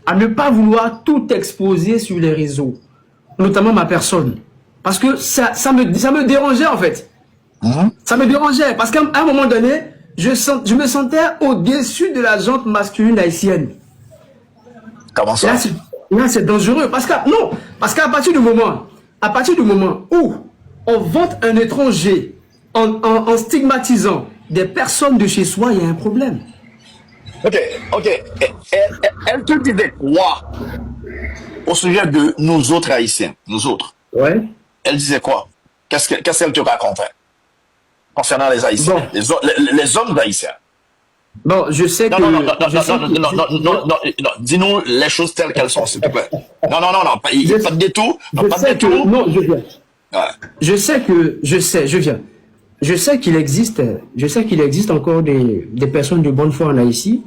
à ne pas vouloir tout exposer sur les réseaux, notamment ma personne. Parce que ça me dérangeait en fait. Ça me dérangeait parce qu'à un moment donné, je me sentais au-dessus de la gente masculine haïtienne. Comment ça? Là, c'est dangereux. Parce qu'à partir du moment où on vante un étranger en stigmatisant des personnes de chez soi, il y a un problème. Ok. Elle te disait quoi au sujet de nous autres Haïtiens, nous autres? Ouais. Elle disait quoi? Qu'est-ce qu'elle te racontait concernant les Haïtiens, Bon. les hommes haïtiens? Bon, je sais que... Non, dis-nous les choses telles qu'elles sont, s'il te plaît. Non, il n'y a pas de détour. Pas de détour. Non, je viens. Ouais. Je sais qu'il existe encore des personnes de bonne foi en Haïti.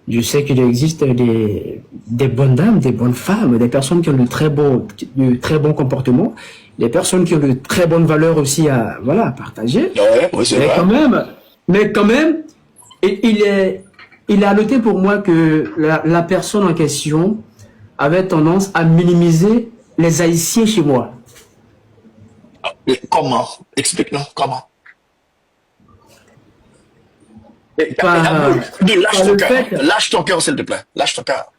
Je sais qu'il existe des bonnes dames, des bonnes femmes, des personnes qui ont de très bons comportements, des personnes qui ont de très bonnes valeurs aussi à partager. Ouais, oui, c'est vrai. Mais quand même, il est à noter pour moi que la personne en question avait tendance à minimiser les Haïtiens chez moi. Et comment? Explique-nous comment. Lâche ton cœur, s'il te plaît. Lâche ton cœur.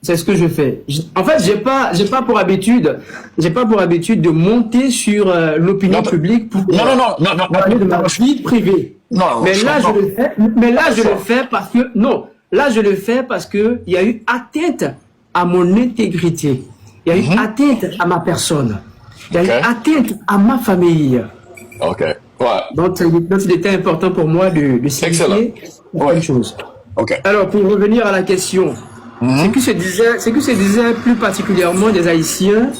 C'est ce que je fais. En fait, j'ai pas pour habitude de monter sur l'opinion publique pour parler de ma vie privée. Mais là, je le fais parce que il y a eu atteinte à mon intégrité. Il y a eu atteinte à ma personne. Il y a eu atteinte à ma famille. Ok. Ouais. Donc, il était important pour moi de signifier une chose. Ok. Alors, pour revenir à la question, ce que se disait plus particulièrement des Haïtiens,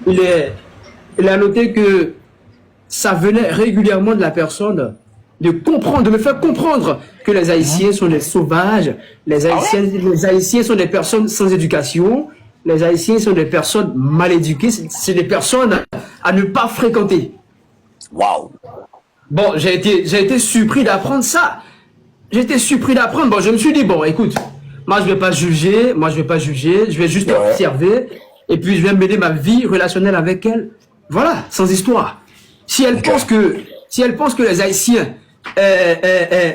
il a noté que ça venait régulièrement de la personne de me faire comprendre que les Haïtiens sont des sauvages, les Haïtiens sont des personnes sans éducation, les Haïtiens sont des personnes mal éduquées, c'est des personnes à ne pas fréquenter. Waouh. Bon, j'ai été surpris d'apprendre ça. Bon, je me suis dit, bon, écoute, moi je vais pas juger, je vais juste observer, et puis je vais mener ma vie relationnelle avec elle. Voilà, sans histoire. Si elle pense que les Haïtiens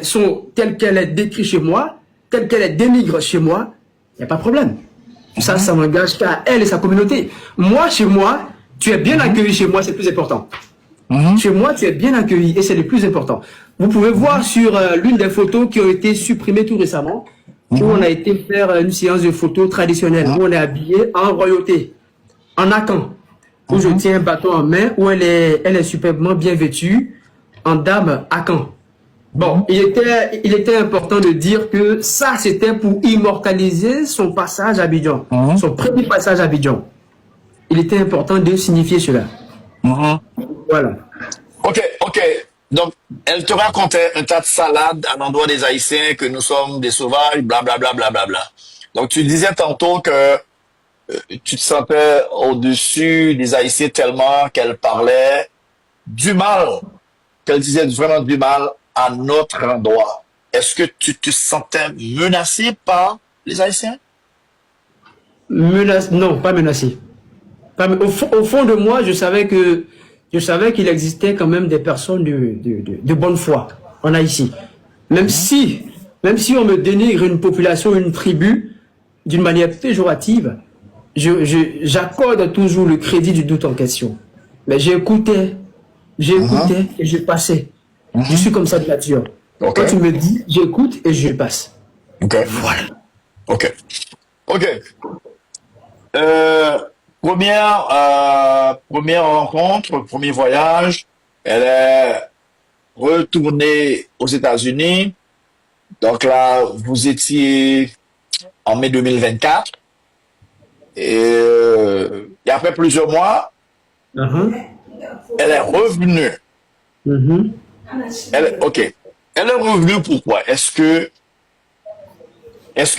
sont tels qu'elle est décrit chez moi, tels qu'elle est dénigre chez moi, il n'y a pas de problème. Ça m'engage qu'à elle et sa communauté. Moi, chez moi, tu es bien accueilli chez moi, c'est le plus important. Chez moi, tu es bien accueilli et c'est le plus important. Vous pouvez voir sur l'une des photos qui ont été supprimées tout récemment, où on a été faire une séance de photos traditionnelle, où on est habillé en royauté, en Akan, où je tiens un bâton en main, où elle est superbement bien vêtue, en dame Akan. Bon, il était important de dire que ça, c'était pour immortaliser son passage à Abidjan, son premier passage à Abidjan. Il était important de signifier cela. Voilà. Ok. Donc, elle te racontait un tas de salades à l'endroit des Haïtiens, que nous sommes des sauvages, blablabla. Donc, tu disais tantôt que tu te sentais au-dessus des Haïtiens tellement qu'elle parlait du mal, qu'elle disait vraiment du mal à notre endroit. Est-ce que tu te sentais menacé par les Haïtiens? Non, pas menacé. Au fond de moi, je savais qu'il existait quand même des personnes de bonne foi en Haïti. Même si on me dénigre une population, une tribu, d'une manière péjorative, j'accorde toujours le crédit du doute en question. Mais j'écoutais et je passais. Je suis comme ça de nature. Quand tu me dis, j'écoute et je passe. Voilà. Ok. Première rencontre, premier voyage, elle est retournée aux États-Unis. Donc là, vous étiez en mai 2024. Et après plusieurs mois, elle est revenue. Elle est revenue pourquoi? Est-ce que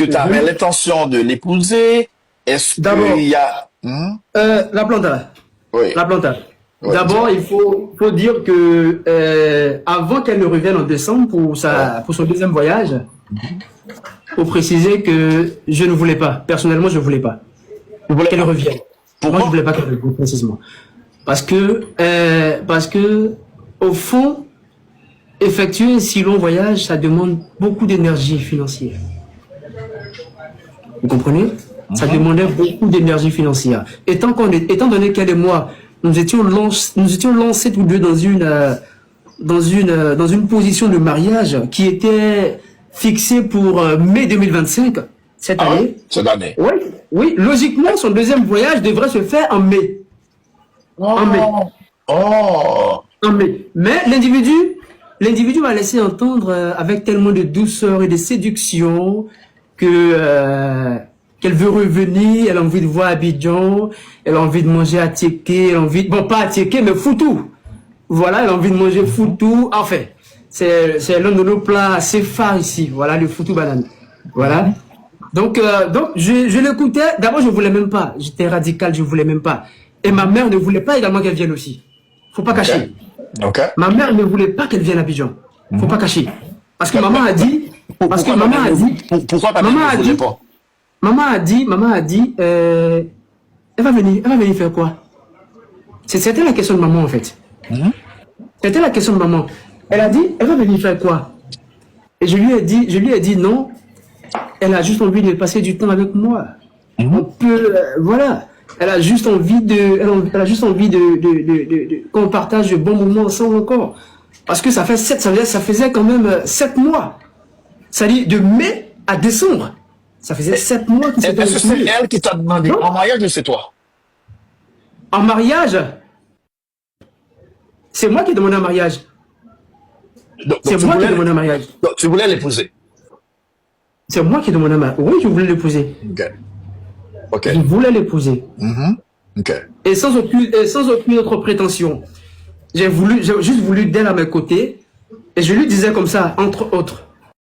tu avais l'intention de l'épouser? Est-ce qu'il y a... La planta. Oui. La planta. Oui, d'abord, il faut dire que avant qu'elle ne revienne en décembre pour son deuxième voyage, pour préciser que je ne voulais pas. Personnellement, je ne voulais pas qu'elle revienne. Pourquoi? Moi, je ne voulais pas qu'elle revienne, précisément. Parce que, au fond, effectuer un si long voyage, ça demande beaucoup d'énergie financière. Vous comprenez? Ça demandait beaucoup d'énergie financière. Étant donné qu'elle et moi, nous étions lancés tous deux dans une position de mariage qui était fixée pour mai 2025, cette Ah année. ouais? Cette année. Oui, oui, logiquement, son deuxième voyage devrait se faire en mai. En mai. Oh. En mai. Mais l'individu m'a laissé entendre avec tellement de douceur et de séduction que qu'elle veut revenir, elle a envie de voir Abidjan, elle a envie de manger à Tieké, elle a envie, bon pas à Tieké, mais Foutou. Voilà, elle a envie de manger Foutou. Enfin, c'est l'un de nos plats assez phares ici. Voilà, le Foutou banane. Voilà. Donc je l'écoutais. D'abord, je voulais même pas. J'étais radical, je voulais même pas. Et ma mère ne voulait pas également qu'elle vienne aussi. Faut pas cacher. Ok. Ma mère ne voulait pas qu'elle vienne à Abidjan. Faut pas cacher. Parce que maman a dit. Parce que maman a dit. Pourquoi ta mère Maman ne a voulait dit. pas? Maman a dit. Elle va venir faire quoi? C'était la question de maman en fait. C'était la question de maman. Elle a dit, elle va venir faire quoi? Et je lui ai dit non. Elle a juste envie de passer du temps avec moi. On peut, voilà. Elle a juste envie de qu'on partage de bons moments ensemble encore. Parce que ça faisait quand même 7 mois. C'est-à-dire de mai à décembre. Ça faisait 7 mois que c'était. Est-ce que c'est elle qui t'a demandé en mariage ou c'est toi? En mariage, c'est moi qui ai demandé un mariage. C'est moi qui ai demandé un mariage. Donc, tu voulais l'épouser? C'est moi qui ai demandé un mariage. Oui, je voulais l'épouser. Ok. Ok. Je voulais l'épouser. Ok. Et sans aucune autre prétention. J'ai juste voulu d'elle à mes côtés. Et je lui disais comme ça, entre autres.